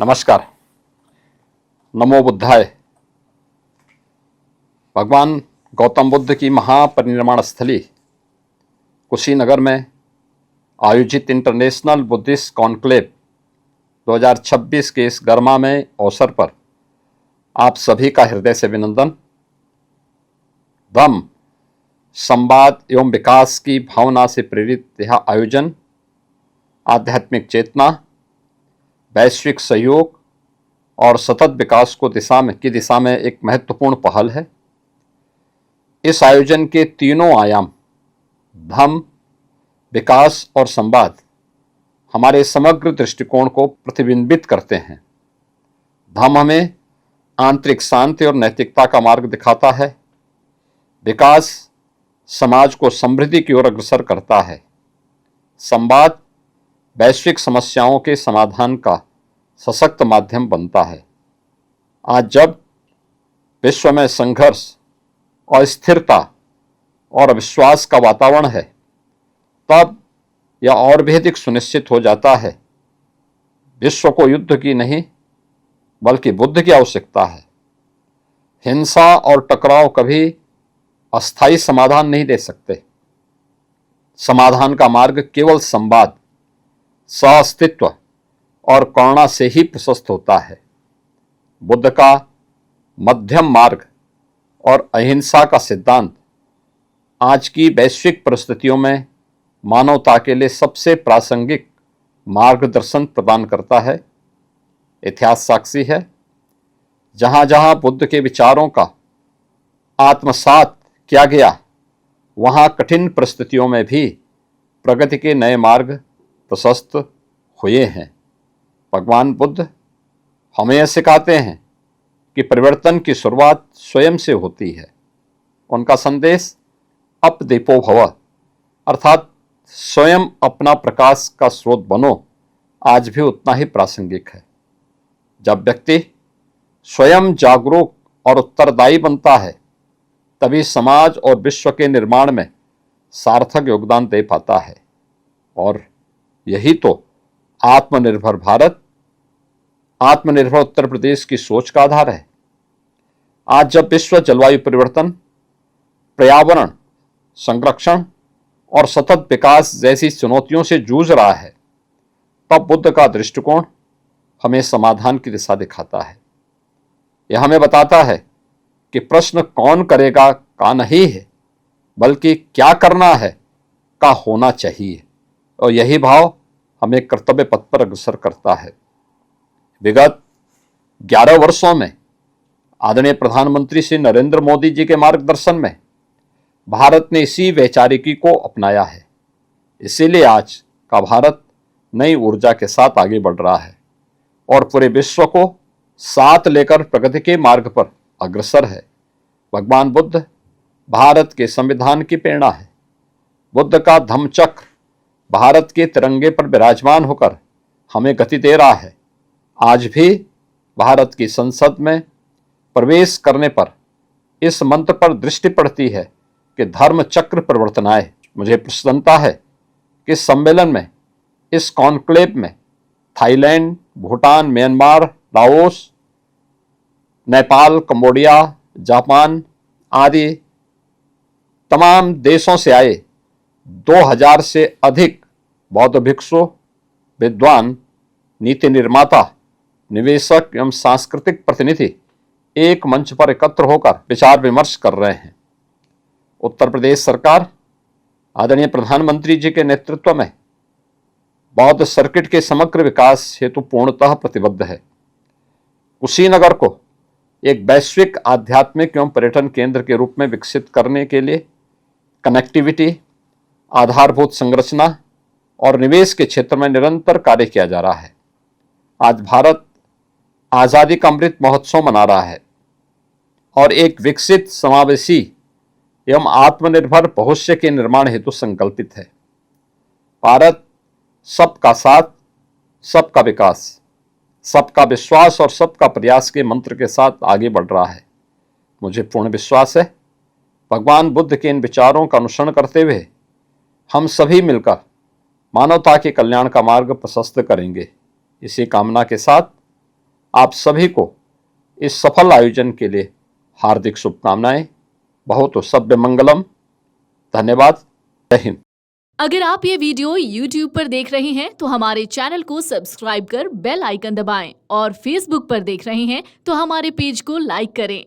नमस्कार। नमो बुद्धाय। भगवान गौतम बुद्ध की महापरिनिर्वाण स्थली कुशीनगर में आयोजित इंटरनेशनल बुद्धिस्ट कॉन्क्लेव 2026 के इस गरिमामय अवसर पर आप सभी का हृदय से अभिनंदन। धम्म, संवाद एवं विकास की भावना से प्रेरित यह आयोजन आध्यात्मिक चेतना, वैश्विक सहयोग और सतत विकास की दिशा में एक महत्वपूर्ण पहल है। इस आयोजन के तीनों आयाम धम्म, विकास और संवाद हमारे समग्र दृष्टिकोण को प्रतिबिंबित करते हैं। धम्म हमें आंतरिक शांति और नैतिकता का मार्ग दिखाता है। विकास समाज को समृद्धि की ओर अग्रसर करता है। संवाद वैश्विक समस्याओं के समाधान का सशक्त माध्यम बनता है। आज जब विश्व में संघर्ष, अस्थिरता और अविश्वास का वातावरण है, तब यह और भी अधिक सुनिश्चित हो जाता है विश्व को युद्ध की नहीं बल्कि बुद्ध की आवश्यकता है। हिंसा और टकराव कभी अस्थायी समाधान नहीं दे सकते। समाधान का मार्ग केवल संवाद, सह-अस्तित्व और करुणा से ही प्रशस्त होता है। बुद्ध का मध्यम मार्ग और अहिंसा का सिद्धांत आज की वैश्विक परिस्थितियों में मानवता के लिए सबसे प्रासंगिक मार्गदर्शन प्रदान करता है। इतिहास साक्षी है, जहां जहां बुद्ध के विचारों का आत्मसात किया गया, वहां कठिन परिस्थितियों में भी प्रगति के नए मार्ग प्रशस्त हुए हैं। भगवान बुद्ध हमें यह सिखाते हैं कि परिवर्तन की शुरुआत स्वयं से होती है। उनका संदेश अपदीपो भव, अर्थात स्वयं अपना प्रकाश का स्रोत बनो, आज भी उतना ही प्रासंगिक है। जब व्यक्ति स्वयं जागरूक और उत्तरदायी बनता है, तभी समाज और विश्व के निर्माण में सार्थक योगदान दे पाता है। और यही तो आत्मनिर्भर भारत, आत्मनिर्भर उत्तर प्रदेश की सोच का आधार है। आज जब विश्व जलवायु परिवर्तन, पर्यावरण संरक्षण और सतत विकास जैसी चुनौतियों से जूझ रहा है, तब बुद्ध का दृष्टिकोण हमें समाधान की दिशा दिखाता है। यह हमें बताता है कि प्रश्न कौन करेगा का नहीं है, बल्कि क्या करना है का होना चाहिए। और यही भाव हमें कर्तव्य पथ पर अग्रसर करता है। विगत 11 वर्षों में आदरणीय प्रधानमंत्री श्री नरेंद्र मोदी जी के मार्गदर्शन में भारत ने इसी वैचारिकी को अपनाया है। इसीलिए आज का भारत नई ऊर्जा के साथ आगे बढ़ रहा है और पूरे विश्व को साथ लेकर प्रगति के मार्ग पर अग्रसर है। भगवान बुद्ध भारत के संविधान की प्रेरणा है। बुद्ध का धम्म चक्र भारत के तिरंगे पर विराजमान होकर हमें गति दे रहा है। आज भी भारत की संसद में प्रवेश करने पर इस मंत्र पर दृष्टि पड़ती है कि धर्म चक्र परिवर्तनाय। मुझे प्रसन्नता है कि इस सम्मेलन में, इस कॉन्क्लेव में Thailand, Bhutan, Myanmar, Laos, Nepal, Cambodia, Japan आदि तमाम देशों से आए 2000 से अधिक बौद्ध भिक्षु, विद्वान, नीति निर्माता, निवेशक एवं सांस्कृतिक प्रतिनिधि एक मंच पर एकत्र होकर विचार विमर्श कर रहे हैं। उत्तर प्रदेश सरकार आदरणीय प्रधानमंत्री जी के नेतृत्व में बौद्ध सर्किट के समग्र विकास हेतु पूर्णतः प्रतिबद्ध है। कुशीनगर को एक वैश्विक आध्यात्मिक एवं पर्यटन केंद्र के रूप में विकसित करने के लिए कनेक्टिविटी, आधारभूत संरचना और निवेश के क्षेत्र में निरंतर कार्य किया जा रहा है। आज भारत आज़ादी का अमृत महोत्सव मना रहा है और एक विकसित, समावेशी एवं आत्मनिर्भर भविष्य के निर्माण हेतु संकल्पित है। भारत सबका साथ, सबका विकास, सबका विश्वास और सबका प्रयास के मंत्र के साथ आगे बढ़ रहा है। मुझे पूर्ण विश्वास है भगवान बुद्ध के इन विचारों का अनुसरण करते हुए हम सभी मिलकर मानवता के कल्याण का मार्ग प्रशस्त करेंगे। इसी कामना के साथ आप सभी को इस सफल आयोजन के लिए हार्दिक शुभकामनाएं। बहुत सभ्य मंगलम। धन्यवाद। जय हिंद। अगर आप ये वीडियो YouTube पर देख रहे हैं तो हमारे चैनल को सब्सक्राइब कर बेल आइकन दबाएं और Facebook पर देख रहे हैं तो हमारे पेज को लाइक करें।